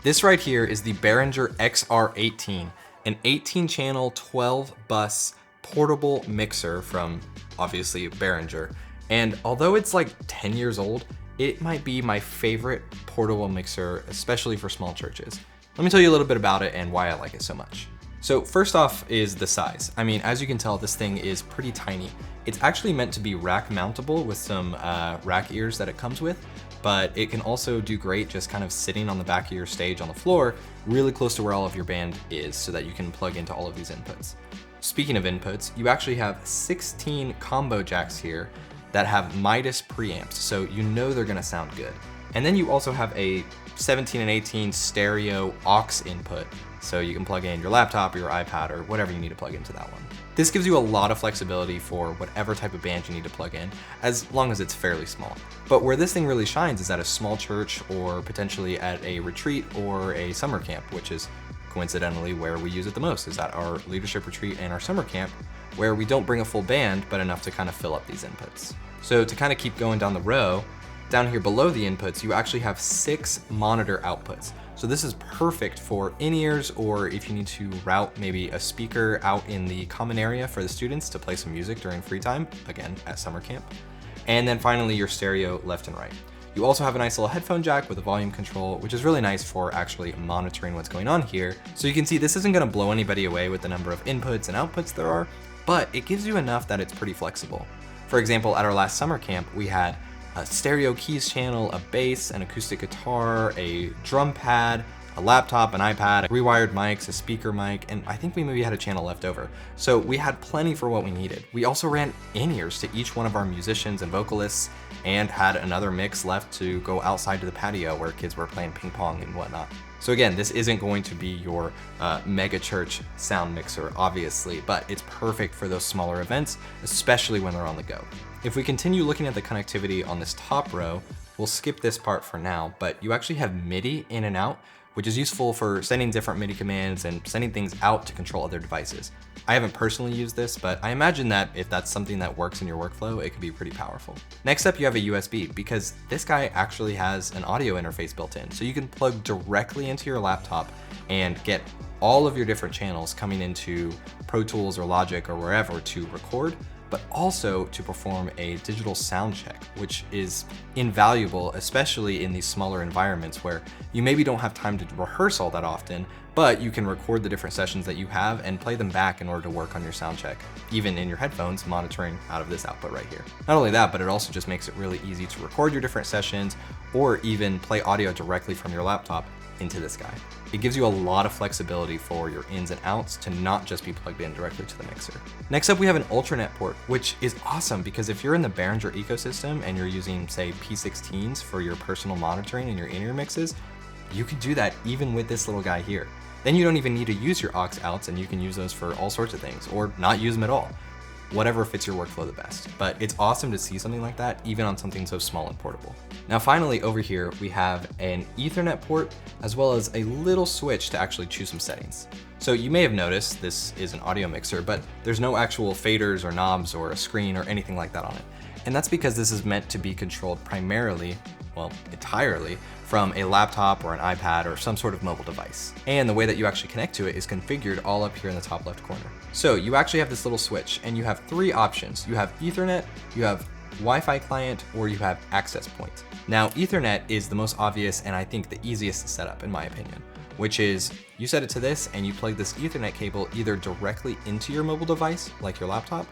This right here is the Behringer XR18, an 18-channel 12-bus portable mixer from, obviously, Behringer. And although it's like 10 years old, it might be my favorite portable mixer, especially for small churches. Let me tell you a little bit about it and why I like it so much. So first off is the size. I mean, as you can tell, this thing is pretty tiny. It's actually meant to be rack mountable with some rack ears that it comes with, but it can also do great just kind of sitting on the back of your stage on the floor, really close to where all of your band is so that you can plug into all of these inputs. Speaking of inputs, you actually have 16 combo jacks here that have Midas preamps, so you know they're gonna sound good. And then you also have a 17 and 18 stereo aux input, so you can plug in your laptop or your iPad or whatever you need to plug into that one. This gives you a lot of flexibility for whatever type of band you need to plug in, as long as it's fairly small. But where this thing really shines is at a small church or potentially at a retreat or a summer camp, which is coincidentally where we use it the most, is at our leadership retreat and our summer camp, where we don't bring a full band, but enough to kind of fill up these inputs. So to kind of keep going down the row, down here below the inputs, you actually have 6 monitor outputs. So this is perfect for in-ears, or if you need to route maybe a speaker out in the common area for the students to play some music during free time, again, at summer camp. And then finally, your stereo left and right. You also have a nice little headphone jack with a volume control, which is really nice for actually monitoring what's going on here. So you can see this isn't gonna blow anybody away with the number of inputs and outputs there are, but it gives you enough that it's pretty flexible. For example, at our last summer camp, we had a stereo keys channel, a bass, an acoustic guitar, a drum pad, a laptop, an iPad, rewired mics, a speaker mic, and I think we maybe had a channel left over. So we had plenty for what we needed. We also ran in-ears to each one of our musicians and vocalists and had another mix left to go outside to the patio where kids were playing ping pong and whatnot. So again, this isn't going to be your mega church sound mixer, obviously, but it's perfect for those smaller events, especially when they're on the go. If we continue looking at the connectivity on this top row, we'll skip this part for now, but you actually have MIDI in and out, which is useful for sending different MIDI commands and sending things out to control other devices. I haven't personally used this, but I imagine that if that's something that works in your workflow, it could be pretty powerful. Next up, you have a USB, because this guy actually has an audio interface built in, so you can plug directly into your laptop and get all of your different channels coming into Pro Tools or Logic or wherever to record, but also to perform a digital sound check, which is invaluable, especially in these smaller environments where you maybe don't have time to rehearse all that often, but you can record the different sessions that you have and play them back in order to work on your sound check, even in your headphones, monitoring out of this output right here. Not only that, but it also just makes it really easy to record your different sessions or even play audio directly from your laptop into this guy. It gives you a lot of flexibility for your ins and outs to not just be plugged in directly to the mixer. Next up, we have an Ultranet port, which is awesome because if you're in the Behringer ecosystem and you're using, say, P16s for your personal monitoring and your in-ear mixes, you can do that even with this little guy here. Then you don't even need to use your aux outs, and you can use those for all sorts of things, or not use them at all. Whatever fits your workflow the best. But it's awesome to see something like that, even on something so small and portable. Now finally, over here, we have an Ethernet port, as well as a little switch to actually choose some settings. So you may have noticed this is an audio mixer, but there's no actual faders or knobs or a screen or anything like that on it. And that's because this is meant to be controlled primarily, well, entirely, from a laptop or an iPad or some sort of mobile device. And the way that you actually connect to it is configured all up here in the top left corner. So you actually have this little switch, and you have 3 options. You have Ethernet, you have Wi-Fi client, or you have access point. Now, Ethernet is the most obvious and I think the easiest to set up in my opinion, which is you set it to this and you plug this Ethernet cable either directly into your mobile device, like your laptop,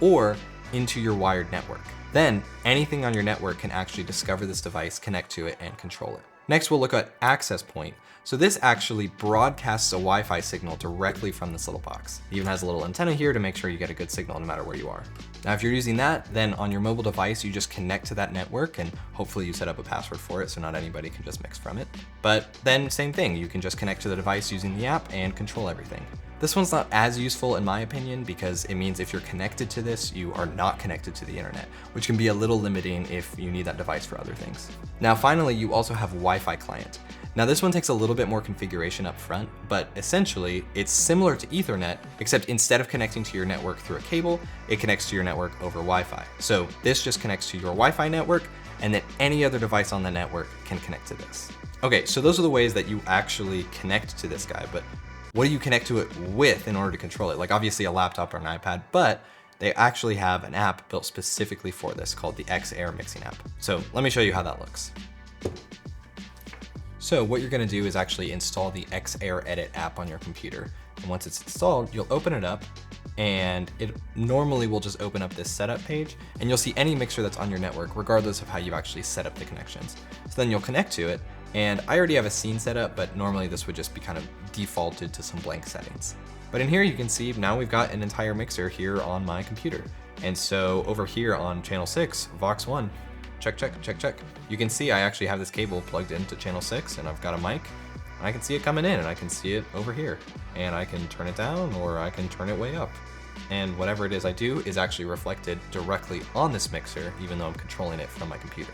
or into your wired network. Then anything on your network can actually discover this device, connect to it, and control it. Next, we'll look at access point. So this actually broadcasts a Wi-Fi signal directly from this little box. It even has a little antenna here to make sure you get a good signal no matter where you are. Now, if you're using that, then on your mobile device, you just connect to that network, and hopefully you set up a password for it so not anybody can just mix from it. But then same thing, you can just connect to the device using the app and control everything. This one's not as useful in my opinion because it means if you're connected to this, you are not connected to the internet, which can be a little limiting if you need that device for other things. Now, finally, you also have Wi-Fi client. Now this one takes a little bit more configuration up front, but essentially it's similar to Ethernet, except instead of connecting to your network through a cable, it connects to your network over Wi-Fi. So this just connects to your Wi-Fi network, and then any other device on the network can connect to this. Okay, so those are the ways that you actually connect to this guy, but what do you connect to it with in order to control it? Like obviously a laptop or an iPad, but they actually have an app built specifically for this called the XR mixing app. So let me show you how that looks. So what you're gonna do is actually install the XR Edit app on your computer. And once it's installed, you'll open it up and it normally will just open up this setup page and you'll see any mixer that's on your network, regardless of how you actually set up the connections. So then you'll connect to it. And I already have a scene set up, but normally this would just be kind of defaulted to some blank settings. But in here you can see now we've got an entire mixer here on my computer. And so over here on channel 6, Vox 1, check, check, check, check. You can see I actually have this cable plugged into channel 6 and I've got a mic. And I can see it coming in and I can see it over here. And I can turn it down or I can turn it way up. And whatever it is I do is actually reflected directly on this mixer, even though I'm controlling it from my computer.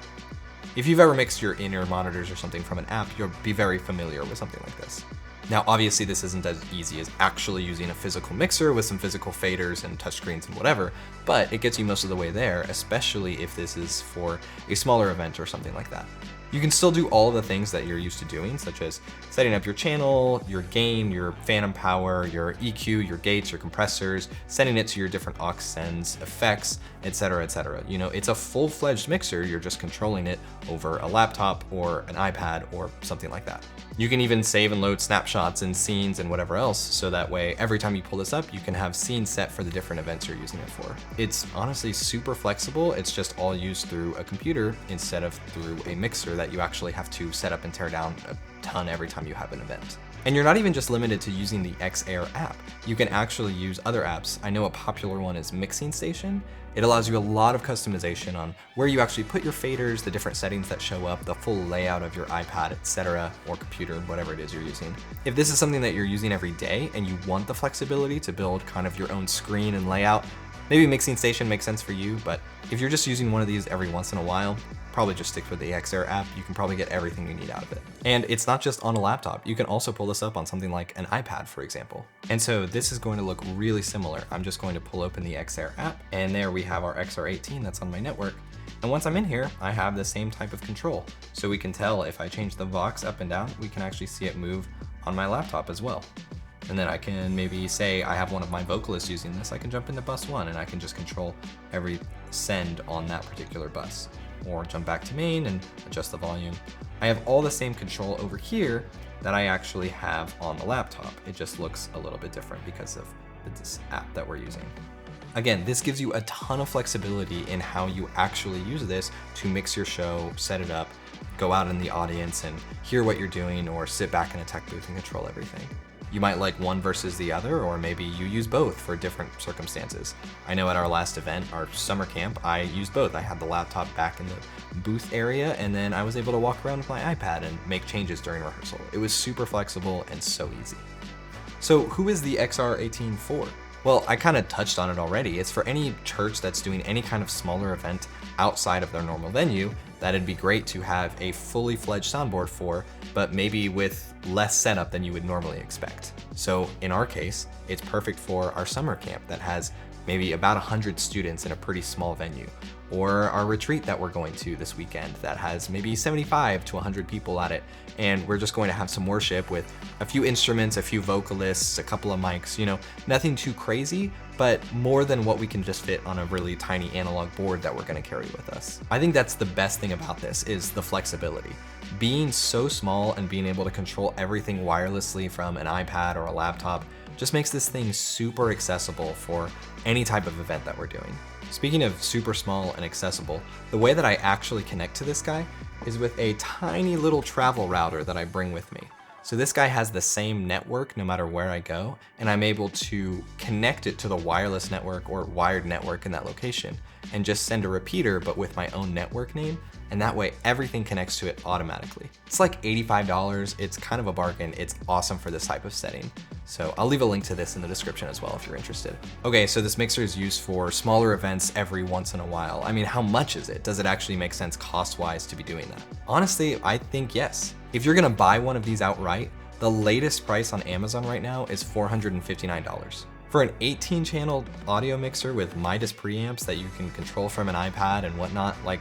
If you've ever mixed your in-ear monitors or something from an app, you'll be very familiar with something like this. Now, obviously this isn't as easy as actually using a physical mixer with some physical faders and touchscreens and whatever, but it gets you most of the way there, especially if this is for a smaller event or something like that. You can still do all of the things that you're used to doing, such as setting up your channel, your gain, your phantom power, your EQ, your gates, your compressors, setting it to your different aux sends, effects, etc., etc. You know, it's a full-fledged mixer, you're just controlling it over a laptop or an iPad or something like that. You can even save and load snapshots and scenes and whatever else, so that way every time you pull this up, you can have scenes set for the different events you're using it for. It's honestly super flexible, it's just all used through a computer instead of through a mixer that you actually have to set up and tear down a ton every time you have an event. And you're not even just limited to using the XR app. You can actually use other apps. I know a popular one is Mixing Station. It allows you a lot of customization on where you actually put your faders, the different settings that show up, the full layout of your iPad, etc., or computer, whatever it is you're using. If this is something that you're using every day and you want the flexibility to build kind of your own screen and layout, maybe Mixing Station makes sense for you, but if you're just using one of these every once in a while, probably just stick with the XR app. You can probably get everything you need out of it. And it's not just on a laptop. You can also pull this up on something like an iPad, for example. And so this is going to look really similar. I'm just going to pull open the XR app, and there we have our XR18 that's on my network. And once I'm in here, I have the same type of control. So we can tell if I change the Vox up and down, we can actually see it move on my laptop as well. And then I can maybe say I have one of my vocalists using this, I can jump into bus 1 and I can just control every send on that particular bus. Or jump back to main and adjust the volume. I have all the same control over here that I actually have on the laptop. It just looks a little bit different because of this app that we're using. Again, this gives you a ton of flexibility in how you actually use this to mix your show, set it up, go out in the audience and hear what you're doing, or sit back in a tech booth and control everything. You might like one versus the other, or maybe you use both for different circumstances. I know at our last event, our summer camp, I used both. I had the laptop back in the booth area, and then I was able to walk around with my iPad and make changes during rehearsal. It was super flexible and so easy. So who is the XR18 for? Well, I kind of touched on it already. It's for any church that's doing any kind of smaller event outside of their normal venue. That'd be great to have a fully fledged soundboard for, but maybe with less setup than you would normally expect. So in our case, it's perfect for our summer camp that has maybe about 100 students in a pretty small venue, or our retreat that we're going to this weekend that has maybe 75 to 100 people at it, and we're just going to have some worship with a few instruments, a few vocalists, a couple of mics, you know, nothing too crazy, but more than what we can just fit on a really tiny analog board that we're going to carry with us. I think that's the best thing about this, is the flexibility. Being so small and being able to control everything wirelessly from an iPad or a laptop just makes this thing super accessible for any type of event that we're doing. Speaking of super small and accessible, the way that I actually connect to this guy is with a tiny little travel router that I bring with me. So this guy has the same network no matter where I go, and I'm able to connect it to the wireless network or wired network in that location and just send a repeater, but with my own network name, and that way everything connects to it automatically. It's like $85, it's kind of a bargain, it's awesome for this type of setting. So I'll leave a link to this in the description as well if you're interested. Okay, so this mixer is used for smaller events every once in a while. I mean, how much is it? Does it actually make sense cost-wise to be doing that? Honestly, I think yes. If you're gonna buy one of these outright, the latest price on Amazon right now is $459. For an 18-channel audio mixer with Midas preamps that you can control from an iPad and whatnot, like,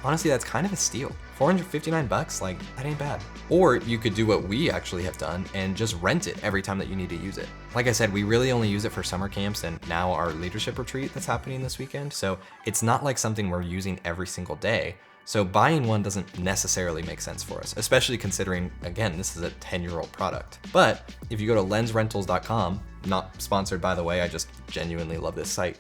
honestly, that's kind of a steal. 459 bucks, like that ain't bad. Or you could do what we actually have done and just rent it every time that you need to use it. Like I said, we really only use it for summer camps and now our leadership retreat that's happening this weekend. So it's not like something we're using every single day. So buying one doesn't necessarily make sense for us, especially considering, again, this is a 10-year-old product. But if you go to lensrentals.com, not sponsored by the way, I just genuinely love this site,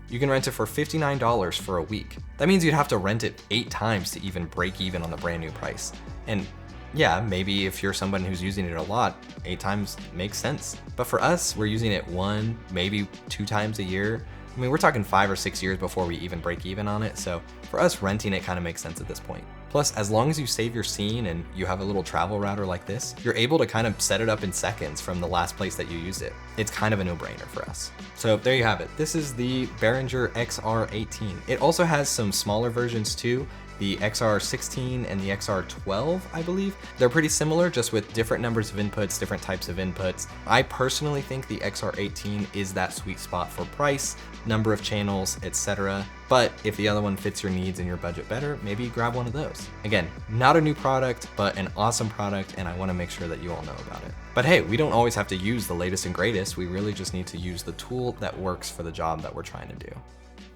you can rent it for $59 for a week. That means you'd have to rent it 8 times to even break even on the brand new price. And yeah, maybe if you're someone who's using it a lot, 8 times makes sense. But for us, we're using it 1, maybe 2 times a year. I mean, we're talking 5 or 6 years before we even break even on it. So for us, renting it kind of makes sense at this point. Plus, as long as you save your scene and you have a little travel router like this, you're able to kind of set it up in seconds from the last place that you used it. It's kind of a no-brainer for us. So there you have it. This is the Behringer XR18. It also has some smaller versions too. The XR16 and the XR12, I believe. They're pretty similar, just with different numbers of inputs, different types of inputs. I personally think the XR18 is that sweet spot for price, number of channels, etc. But if the other one fits your needs and your budget better, maybe grab one of those. Again, not a new product, but an awesome product, and I want to make sure that you all know about it. But hey, we don't always have to use the latest and greatest. We really just need to use the tool that works for the job that we're trying to do.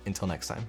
Until next time.